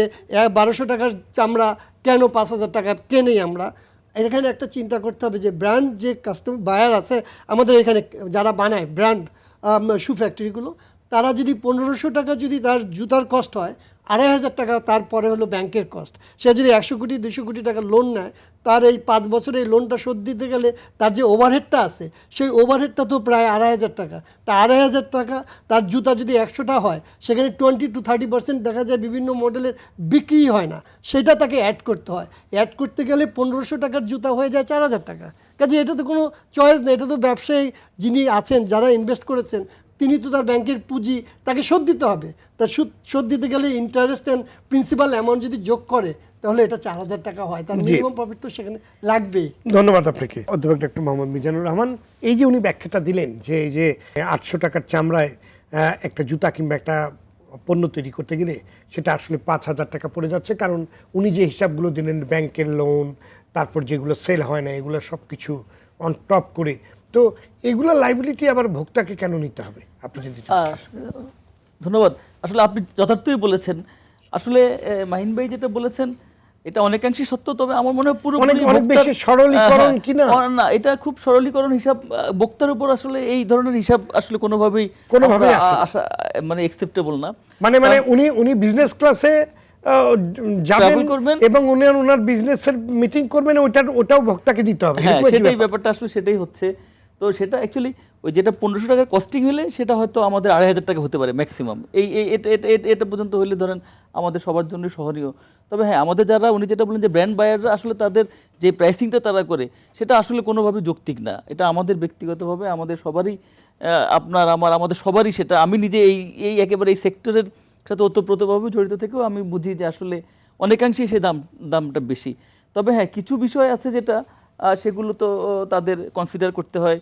1200 টাকার চামড়া কেন 5000 টাকা কেনেই আমরা। এখানে একটা চিন্তা করতে হবে যে ব্র্যান্ড যে কাস্টমার বায়ার আছে আমাদের এখানে যারা বানায় ব্র্যান্ড শু ফ্যাক্টরিগুলো, তারা যদি 1500 টাকা যদি তার জুতার কস্ট হয়, 2500 টাকা তারপরে হলো ব্যাংকের কস্ট। সে যদি 100 কোটি 200 কোটি টাকা লোন নেয়, তার এই 5 বছরে এই লোনটা শোধ দিতে গেলে তার যে ওভারহেডটা আছে, সেই ওভারহেডটা তো প্রায় 2500 টাকা। তা 2500 টাকা তার জুতা যদি 100টা হয়, সেখানে 20-30% দেখা যায় বিভিন্ন মডেলের বিক্রি হয় না, সেটা তাকে অ্যাড করতে হয়। অ্যাড করতে গেলে 1500 টাকার জুতা হয়ে যায় 4000 টাকা। কাজে এটা তো কোনো চয়েস নেই, এটা তো ব্যবসায়ী যিনি আছেন, যারা ইনভেস্ট করেছেন, তিনি তো তার ব্যাংকের পুঁজি তাকে শোধ দিতে হবে। তা শোধ দিতে গেলে ইন্টারেস্ট অ্যান্ড প্রিন্সিপাল অ্যামাউন্ট যদি যোগ করে, তাহলে এটা 4000 টাকা হয়, তার মিনিমাম প্রফিট তো সেখানে লাগবেই। ধন্যবাদ আপনাকে অধ্যাপক ডক্টর মোহাম্মদ মিজানুর রহমান। এই যে উনি ব্যাখ্যাটা দিলেন যে এই যে 800 টাকার চামড়ায় একটা জুতা কিংবা একটা পণ্য তৈরি করতে গেলে সেটা আসলে 5000 টাকা পড়ে যাচ্ছে, কারণ উনি যে হিসাবগুলো দিলেন ব্যাংকের লোন, তারপর যেগুলো সেল হয় না, এগুলো সব কিছু অন টপ করে, তো এগুলো লাইবিলিটি আবার ভোক্তাকে কেন নিতে হবে? আপনি যদি ধন্যবাদ। আসলে আপনি যথার্থই বলেছেন। আসলে মাহিন ভাই যেটা বলেছেন এটা অনেকাংশই সত্য, তবে আমার মনে হয় পুরোপুরি অনেক বেশি সরলীকরণ কিনা? না, এটা খুব সরলীকরণ হিসাব। বক্তার উপর আসলে এই ধরনের হিসাব আসলে কোনোভাবেই আশা মানে অ্যাকসেপ্টেবল না। মানে উনি বিজনেস ক্লাসে যাবেন করবেন এবং ওনার বিজনেসের মিটিং করবেন, ওটাও ভোক্তাকে দিতে হবে। হ্যাঁ, সেটাই ব্যাপারটা, আসলে সেটাই হচ্ছে। তো সেটা অ্যাকচুয়ালি ওই যেটা 1500 টাকার কস্টিং হলে সেটা হয়তো আমাদের 2500 টাকা হতে পারে ম্যাক্সিমাম। এটা পর্যন্ত হলে ধরেন আমাদের সবার জন্য সহনীয়। তবে হ্যাঁ, আমাদের যারা উনি যেটা বলেন যে ব্র্যান্ড বায়াররা, আসলে তাদের যে প্রাইসিংটা তারা করে সেটা আসলে কোনোভাবে যৌক্তিক না। এটা আমাদের ব্যক্তিগতভাবে আমাদের সবারই, আপনার আমাদের সবারই সেটা, আমি নিজে এই একেবারে এই সেক্টরের সাথে ওতপ্রোতভাবে জড়িত থেকেও আমি বুঝি যে আসলে অনেকাংশেই সেই দামটা বেশি। তবে হ্যাঁ, কিছু বিষয় আছে যেটা সেগুলো তো তাদের কনসিডার করতে হয়,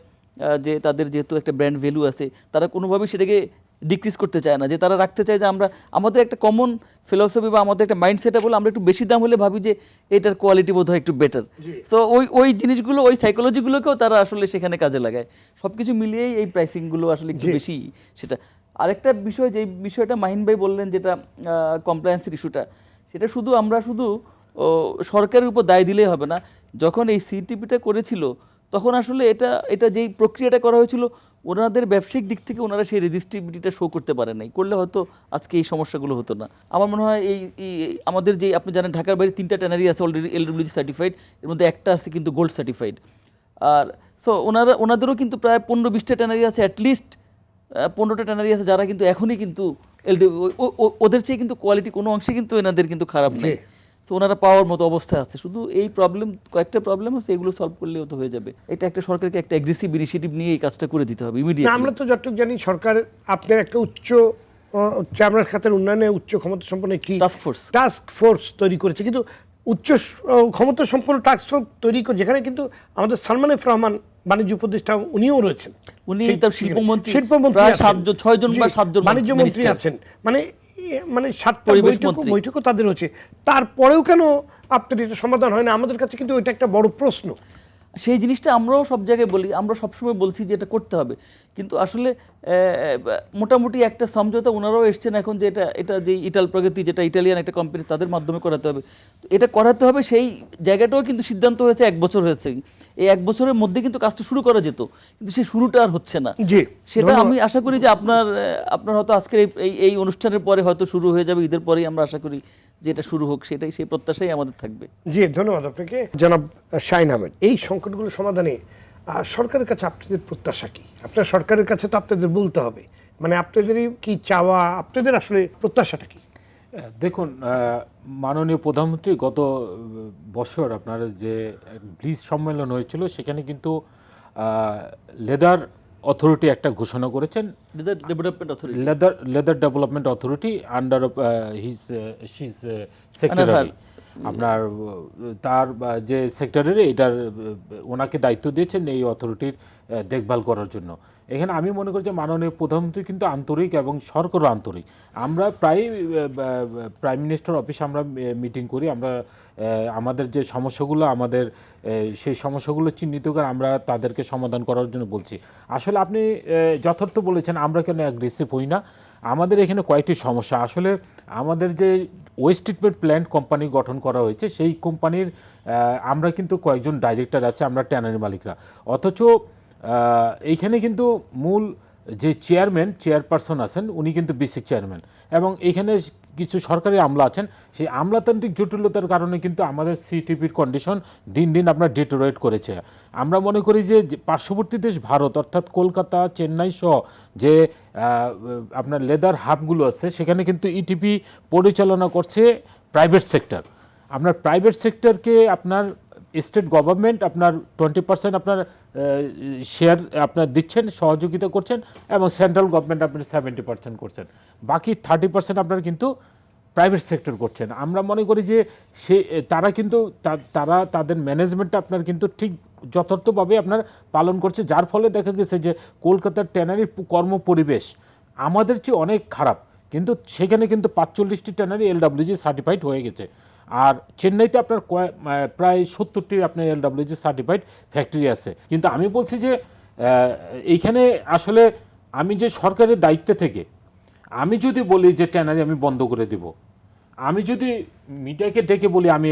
যে তাদের যেহেতু একটা ব্র্যান্ড ভ্যালু আছে, তারা কোনোভাবেই সেটাকে ডিক্রিজ করতে চায় না, যে তারা রাখতে চায় যে আমাদের একটা কমন ফিলসফি বা আমাদের একটা মাইন্ডসেট বলে আমরা একটু বেশি দাম হলে ভাবি যে এটার কোয়ালিটি বোধ হয় একটু বেটার। সো ওই জিনিসগুলো, ওই সাইকোলজিগুলোকেও তারা আসলে সেখানে কাজে লাগায়। সব কিছু মিলিয়েই এই প্রাইসিংগুলো আসলে একটু বেশি। সেটা আরেকটা বিষয়, যে বিষয়টা মাহিন ভাই বললেন যেটা কমপ্লায়েন্সের ইস্যুটা, সেটা আমরা শুধু সরকারের উপর দায় দিলেই হবে না। যখন এই সিটিপিটা করেছিল তখন আসলে এটা যেই প্রক্রিয়াটা করা হয়েছিল, ওনাদের ব্যবসায়িক দিক থেকে ওনারা সেই রেজিস্ট্রিবিলিটিটা শো করতে পারে নাই, করলে হয়তো আজকে এই সমস্যাগুলো হতো না। আমার মনে হয় এই আমাদের যে, আপনি জানেন ঢাকার বাইরে 3টা ট্যানারি আছে অলরেডি LWG সার্টিফাইড, এর মধ্যে একটা আছে কিন্তু গোল্ড সার্টিফাইড। আর সো ওনাদেরও কিন্তু প্রায় 15-20টা ট্যানারি আছে, অ্যাটলিস্ট 15টা ট্যানারি আছে যারা কিন্তু এখনই কিন্তু ওদের চেয়ে কিন্তু কোয়ালিটি কোনো অংশে কিন্তু এনাদের কিন্তু খারাপ নেই। তো ওনারা পাওয়ার মতো অবস্থায় আছে। শুধু এই কয়েকটা প্রবলেম আছে, এগুলো সলভ করলেও তো হয়ে যাবে। এটা একটা সরকারকে একটা অ্যাগ্রেসিভ ইনিশিয়েটিভ নিয়ে এই কাজটা করে দিতে হবে ইমিডিয়েটলি। আমরা তো যতটুকু জানি সরকার আপনার একটা চামড়ার খাতের উন্নয়নে উচ্চ ক্ষমতা সম্পন্ন একটি টাস্ক ফোর্স তৈরি করেছে, কিন্তু উচ্চ ক্ষমতা সম্পন্ন টাস্ক ফোর্স তৈরি করে, যেখানে কিন্তু আমাদের সালমান এফ রহমান বাণিজ্য উপদেষ্টা উনিও রয়েছেন, উনি তার শিল্পমন্ত্রী 6 জন বা 7 জন বাণিজ্য মন্ত্রী আছেন, মানে 7টা বৈঠকও তাদের হচ্ছে। তারপরেও কেন আপনার এটা সমাধান হয় না? আমাদের কাছে কিন্তু ওইটা একটা বড় প্রশ্ন। সেই জিনিসটা আমরাও সব জায়গায় বলি, আমরা সবসময় বলছি যে এটা করতে হবে, কিন্তু আসলে মোটামুটি একটা সমঝোতা ওনারাও এসছেন এখন, যে এটা যে ইটাল প্রগতি, যেটা ইটালিয়ান একটা কোম্পানি, তাদের মাধ্যমে করাতে হবে। তো এটা করাতে হবে, সেই জায়গাটাও কিন্তু সিদ্ধান্ত হয়েছে 1 বছর হয়েছে। এই 1 বছরের মধ্যে কিন্তু কাজটা শুরু করা যেত, কিন্তু সেই শুরুটা আর হচ্ছে না। সেটা আমি আশা করি যে আপনার হয়তো আজকের এই অনুষ্ঠানের পরে হয়তো শুরু হয়ে যাবে, ঈদের পরেই আমরা আশা করি যে এটা শুরু হোক, সেই প্রত্যাশাই আমাদের থাকবে। জি, ধন্যবাদ আপনাকে জনাব শাহিন আহমেদ। এই সংকটগুলো সমাধানে সরকারের কাছে আপনাদের প্রত্যাশা কি? আপনার সরকারের কাছে তো আপনাদের বলতে হবে, মানে আপনাদেরই কি চাওয়া, আপনাদের আসলে প্রত্যাশাটা কি? দেখুন, মাননীয় প্রধানমন্ত্রী গত বছর আপনার যে ব্লিজ সম্মেলন হয়েছিল, সেখানে কিন্তু লেদার অথরিটি একটা ঘোষণা করেছেন, leather development authority under his secretary. আপনার তার যে সেক্রেটারি, এটার ওনাকে দায়িত্ব দিয়েছেন এই অথরিটির দেখভাল করার জন্য। এখানে আমি মনে করি যে মাননীয় প্রধানমন্ত্রী কিন্তু আন্তরিক এবং সরকারও আন্তরিক। আমরা প্রায় প্রাইম মিনিস্টার অফিসে আমরা মিটিং করি, আমরা আমাদের যে সমস্যাগুলো, আমাদের সেই সমস্যাগুলো চিহ্নিত করে আমরা তাদেরকে সমাধান করার জন্য বলছি। আসলে আপনি যথার্থ বলেছেন, আমরা কেন অ্যাগ্রেসিভ হই না। আমাদের এখানে কয়েকটি সমস্যা। আসলে আমাদের যে ওয়েস্ট ট্রিটমেন্ট প্ল্যান্ট কোম্পানি গঠন করা হয়েছে, সেই কোম্পানির আমরা কিন্তু কয়েকজন ডাইরেক্টর আছে, আমরা ট্যানারি মালিকরা, অথচ এইখানে কিন্তু মূল যে চেয়ারপারসন আছেন উনি কিন্তু বেসিক চেয়ারম্যান, এবং এখানে কিছু সরকারি আমলা আছেন। সেই আমলাতান্ত্রিক জটিলতার কারণে কিন্তু আমাদের সিটিপির কন্ডিশন দিন দিন আপনার ডিটোরেট করেছে। আমরা মনে করি যে পার্শ্ববর্তী দেশ ভারত, অর্থাৎ কলকাতা, চেন্নাই সহ যে আপনার লেদার হাবগুলো আছে, সেখানে কিন্তু ইটিপি পরিচালনা করছে প্রাইভেট সেক্টর। আপনার প্রাইভেট সেক্টরকে আপনার স্টেট গভর্নমেন্ট আপনার 20% আপনার শেয়ার আপনার দিচ্ছেন, সহযোগিতা করছেন, এবং সেন্ট্রাল গভর্নমেন্ট আপনার 70% করছেন, বাকি 30% আপনার কিন্তু প্রাইভেট সেক্টর করছেন। আমরা মনে করি যে তারা কিন্তু তারা তাদের ম্যানেজমেন্টটা আপনার কিন্তু ঠিক যথার্থভাবে আপনার পালন করছে, যার ফলে দেখা গেছে যে কলকাতার ট্যানারির কর্মপরিবেশ আমাদের চেয়ে অনেক খারাপ, কিন্তু সেখানে কিন্তু 45টি ট্যানারি LWG সার্টিফাইড হয়ে গেছে। আর চেন্নাইতে আপনার প্রায় 70টি আপনার LWG সার্টিফাইড ফ্যাক্টরি আছে। কিন্তু আমি বলছি যে এইখানে আসলে আমি যে সরকারের দায়িত্বে থেকে আমি যদি বলি যে ট্যানারি আমি বন্ধ করে দিব, আমি যদি মিডিয়াকে ডেকে বলি আমি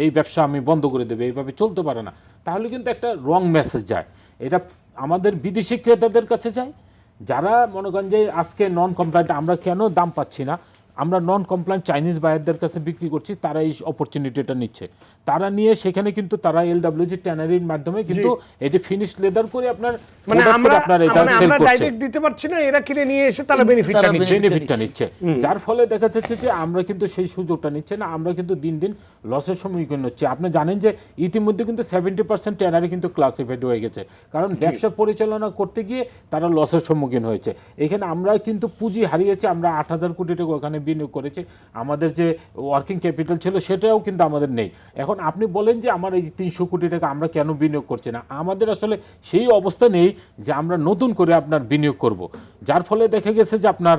এই ব্যবসা আমি বন্ধ করে দেবো, এইভাবে চলতে পারে না, তাহলে কিন্তু একটা রং মেসেজ যায়। এটা আমাদের বিদেশি ক্রেতাদের কাছে যায়, যারা মনে করেন যে আজকে নন কমপ্লায়েন্ট, আমরা কেন দাম পাচ্ছি না, আমরা নন কমপ্লায়েন্ট চাইনিজ বায়ারদের কাছে বিক্রি করছি, তারা এই অপরচুনিটিটা নিচ্ছে। তারা নিয়ে সেখানে কিন্তু তারা LWG ট্যানারির মাধ্যমে কিন্তু এটি ফিনিশ লেদার করে আপনার মানে আমরা এটা সেল করছে, ডাইরেক্ট দিতে পারছি না, এরা কিনে নিয়ে এসে তারা বেনিফিটটা নিচ্ছে। যার ফলে দেখা যাচ্ছে যে আমরা কিন্তু সেই সুযোগটা নিচ্ছে না, আমরা কিন্তু দিন দিন লসের সম্মুখীন হচ্ছে। আপনি জানেন যে ইতিমধ্যে কিন্তু 70% ট্যানারি কিন্তু ক্লাসিফাইড হয়ে গেছে, কারণ ব্যবসা পরিচালনা করতে গিয়ে তারা লসের সম্মুখীন হয়েছে। এখানে আমরা কিন্তু পুঁজি হারিয়েছি, আমরা 8,000 কোটি টাকা ওখানে বিনিয়োগ করেছি, আমাদের যে ওয়ার্কিং ক্যাপিটাল ছিল সেটাও কিন্তু আমাদের নেই। এখন আপনি বলেন যে আমার এই 300 কোটি টাকা আমরা কেন বিনিয়োগ করছি না, আমাদের আসলে সেই অবস্থা নেই যে আমরা নতুন করে আপনার বিনিয়োগ করব, যার ফলে দেখা গেছে যে আপনার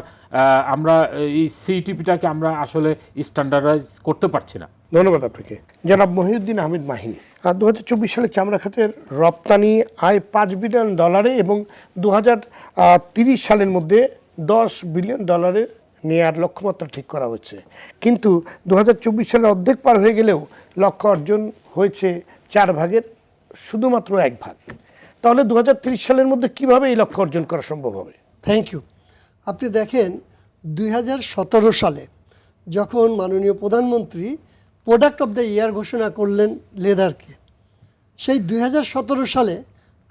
আমরা এই সিটিপিটাকে আমরা আসলে স্ট্যান্ডার্ডাইজ করতে পারছি না। ধন্যবাদ আপনাকে। জনাব মহিউদ্দিন আহমেদ মাহিন, 2024 সালে চামড়া খাতের রপ্তানি আয় $5 বিলিয়ন এবং 2030 সালের মধ্যে $10 বিলিয়ন নেয়ার লক্ষ্যমাত্রা ঠিক করা হয়েছে, কিন্তু 2024 সালে অর্ধেক পার হয়ে গেলেও লক্ষ্য অর্জন হয়েছে 4 ভাগের শুধুমাত্র 1 ভাগ। তাহলে 2030 সালের মধ্যে কিভাবে এই লক্ষ্য অর্জন করা সম্ভব হবে? Thank you. আপনি দেখেন 2017 সালে যখন মাননীয় প্রধানমন্ত্রী প্রোডাক্ট অফ দ্য ইয়ার ঘোষণা করলেন লেদারকে, সেই 2017 সালে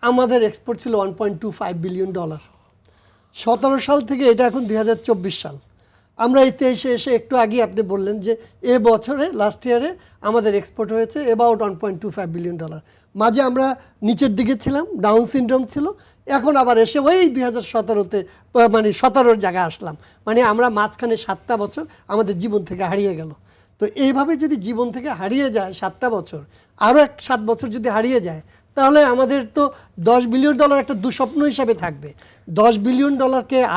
আমাদের এক্সপোর্ট ছিল $1.25 বিলিয়ন। 17 সাল থেকে এটা এখন 2024 সাল, আমরা এই 23-এ এসে একটু আগে আপনি বললেন যে এ বছরে লাস্ট ইয়ারে আমাদের এক্সপোর্ট হয়েছে অ্যাবাউট $1.25 বিলিয়ন। মাঝে আমরা নিচের দিকে ছিলাম, ডাউন সিনড্রোম ছিল, এখন আবার এসে ওই 2017-তে মানে 17-র জায়গায় আসলাম, মানে আমরা মাঝখানে 7টা বছর আমাদের জীবন থেকে হারিয়ে গেল। তো এইভাবে যদি জীবন থেকে হারিয়ে যায় 7টা বছর, আরও 7 বছর যদি হারিয়ে যায়, তাহলে আমাদের তো $10 বিলিয়ন একটা দুঃস্বপ্ন হিসাবে থাকবে। $10 বিলিয়ন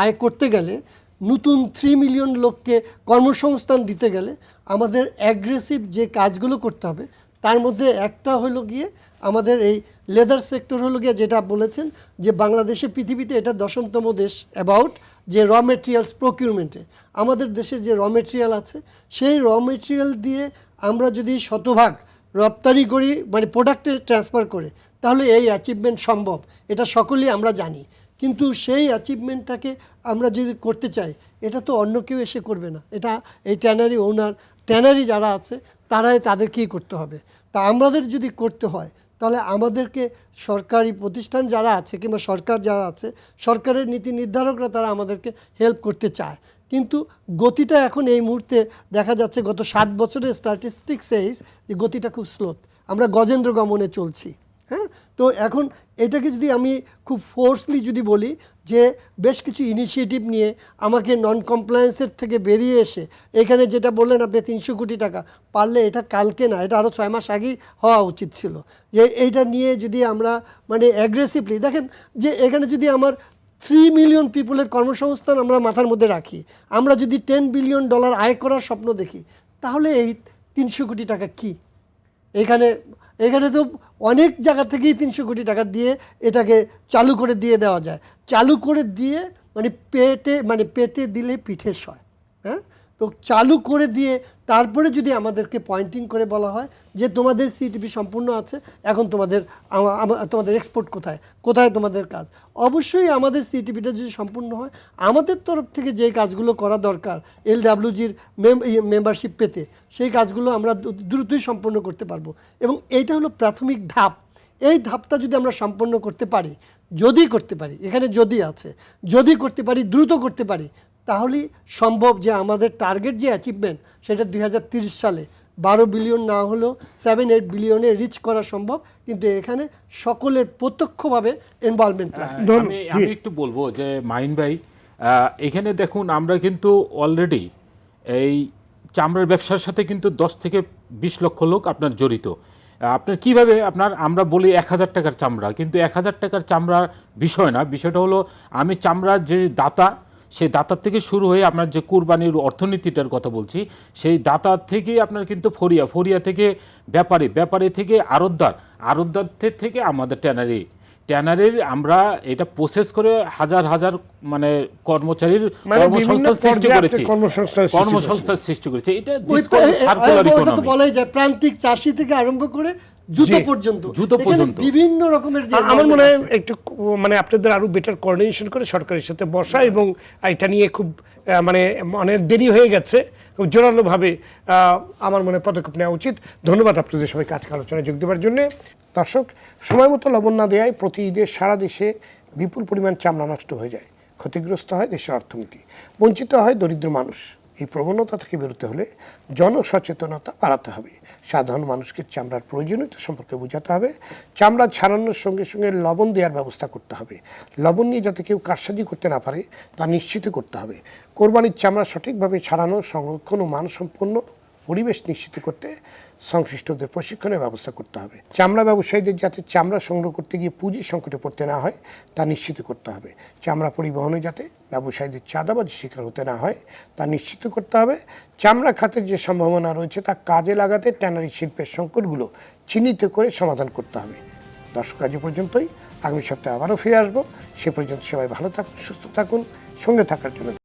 আয় করতে গেলে, নতুন 3 মিলিয়ন লোককে কর্মসংস্থান দিতে গেলে আমাদের অ্যাগ্রেসিভ যে কাজগুলো করতে হবে, তার মধ্যে একটা হলো গিয়ে আমাদের এই লেদার সেক্টর হলো গিয়ে, যেটা বলেছেন যে বাংলাদেশে পৃথিবীতে এটা 10তম দেশ অ্যাবাউট যে র মেটেরিয়ালস প্রকিউরমেন্টে। আমাদের দেশে যে র মেটেরিয়াল আছে, সেই র মেটেরিয়াল দিয়ে আমরা যদি শতভাগ রপ্তানি করি, মানে প্রোডাক্টে ট্রান্সফার করে, তাহলে এই অ্যাচিভমেন্ট সম্ভব, এটা সকলেই আমরা জানি। কিন্তু সেই অ্যাচিভমেন্টটাকে আমরা যদি করতে চাই, এটা তো অন্য কেউ এসে করবে না, এটা এই ট্যানারি ওনার, ট্যানারি যারা আছে তারাই তাদেরকেই করতে হবে। তা আমাদের যদি করতে হয়, তাহলে আমাদেরকে সরকারি প্রতিষ্ঠান যারা আছে কিংবা সরকার যারা আছে, সরকারের নীতি নির্ধারকরা তারা আমাদেরকে হেল্প করতে চায়, কিন্তু গতিটা এখন এই মুহূর্তে দেখা যাচ্ছে গত 7 বছরের স্ট্যাটিস্টিক্স সেইস যে গতিটা খুব স্লো, আমরা গজেন্দ্র গমনে চলছি। হ্যাঁ, তো এখন এটাকে যদি আমি খুব ফোর্সলি যদি বলি যে বেশ কিছু ইনিশিয়েটিভ নিয়ে আমাকে নন কমপ্লায়েন্সের থেকে বেরিয়ে এসে এখানে যেটা বললেন আপনি 300 কোটি টাকা, পারলে এটা কালকে না, এটা আরও 6 মাস আগেই হওয়া উচিত ছিল, যে এইটা নিয়ে যদি আমরা মানে অ্যাগ্রেসিভলি দেখেন যে এখানে যদি আমার 3 মিলিয়ন পিপুলের কর্মসংস্থান আমরা মাথার মধ্যে রাখি, আমরা যদি $10 বিলিয়ন আয় করার স্বপ্ন দেখি, তাহলে এই 300 কোটি টাকা কি? এখানে তো অনেক জায়গা থেকেই 300 কোটি টাকা দিয়ে এটাকে চালু করে দিয়ে দেওয়া যায়, চালু করে দিয়ে মানে পেটে দিলে পিঠে সয়। হ্যাঁ, তো চালু করে দিয়ে তারপরে যদি আমাদেরকে পয়েন্টিং করে বলা হয় যে তোমাদের সিটিপি সম্পূর্ণ আছে, এখন তোমাদের এক্সপোর্ট কোথায়, কোথায় তোমাদের কাজ, অবশ্যই আমাদের সিটিপিটা যদি সম্পূর্ণ হয় আমাদের তরফ থেকে যে কাজগুলো করা দরকার LWGর মেম্বারশিপ পেতে, সেই কাজগুলো আমরা দ্রুতই সম্পন্ন করতে পারবো। এবং এইটা হলো প্রাথমিক ধাপ। এই ধাপটা যদি আমরা সম্পন্ন করতে পারি, যদি করতে পারি, এখানে যদি আছে, যদি করতে পারি, দ্রুত করতে পারি, তাহলেই সম্ভব যে আমাদের টার্গেট যে অ্যাচিভমেন্ট সেটা 2030 সালে 12 বিলিয়ন না হলেও 7-8 বিলিয়নে রিচ করা সম্ভব। কিন্তু এখানে সকলের প্রত্যক্ষভাবে ইনভলভমেন্ট লাগবে। আমি একটু বলবো যে মাহিন ভাই, এখানে দেখুন আমরা কিন্তু অলরেডি এই চামড়ার ব্যবসার সাথে কিন্তু 10 থেকে 20 লক্ষ লোক আপনার জড়িত। আপনার কিভাবে আমরা বলি 1000 টাকার চামড়া, কিন্তু 1000 টাকার চামড়ার বিষয় না, বিষয়টা হলো আমি চামড়ার যে দাতা, সেই দাতার থেকে শুরু হয়ে আপনার যে কুরবানির অর্থনীতিটার কথা বলছি, সেই দাতার থেকে আপনার কিন্তু ফরিয়া থেকে ব্যাপারী থেকে আড়তদার থেকে আমাদের ট্যানারির আমরা এটা প্রসেস করে হাজার মানে কর্মচারীর কর্মসংস্থান সৃষ্টি করেছি। এটা সার্কুলার ওটা তো ইকোনমি বলাই যায়, প্রান্তিক চাষি থেকে আরম্ভ করে জুতো পর্যন্ত এখানে বিভিন্ন রকমের যে আমার মনে হয় একটু মানে আপনাদের আরো বেটার কোঅর্ডিনেশন করে সরকারের সাথে বসা, এবং এটা নিয়ে খুব মানে অনেক দেরি হয়ে গেছে, খুব জোরালোভাবে আমার মনে হয় পদক্ষেপ নেওয়া উচিত। ধন্যবাদ আপনাদের সবাইকে আজকে আলোচনায় যোগ দেওয়ার জন্য। দর্শক, সময় মতো লবণ না দেওয়ায় প্রতি ঈদে সারা দেশে বিপুল পরিমাণ চামড়া নষ্ট হয়ে যায়, ক্ষতিগ্রস্ত হয় দেশের অর্থনীতি, বঞ্চিত হয় দরিদ্র মানুষ। এই প্রবণতা থেকে বেরোতে হলে জনসচেতনতা বাড়াতে হবে, সাধারণ মানুষকে চামড়ার প্রয়োজনীয়তা সম্পর্কে বোঝাতে হবে, চামড়া ছাড়ানোর সঙ্গে সঙ্গে লবণ দেওয়ার ব্যবস্থা করতে হবে, লবণ নিয়ে যাতে কেউ কারসাজি করতে না পারে তা নিশ্চিত করতে হবে, কোরবানির চামড়া সঠিকভাবে ছাড়ানো, সংরক্ষণ ও মানসম্পন্ন পরিবেশ নিশ্চিত করতে সংশ্লিষ্টদের প্রশিক্ষণের ব্যবস্থা করতে হবে, চামড়া ব্যবসায়ীদের যাতে চামড়া সংগ্রহ করতে গিয়ে পুঁজি সংকটে পড়তে না হয় তা নিশ্চিত করতে হবে, চামড়া পরিবহনে যাতে ব্যবসায়ীদের চাঁদাবাজির শিকার হতে না হয় তা নিশ্চিত করতে হবে, চামড়া খাতের যে সম্ভাবনা রয়েছে তা কাজে লাগাতে ট্যানারি শিল্পের সংকটগুলো চিহ্নিত করে সমাধান করতে হবে। দর্শক, আজ পর্যন্তই, আগামী সপ্তাহে আবারও ফিরে আসবো। সে পর্যন্ত সবাই ভালো থাকুন, সুস্থ থাকুন, সঙ্গে থাকার জন্য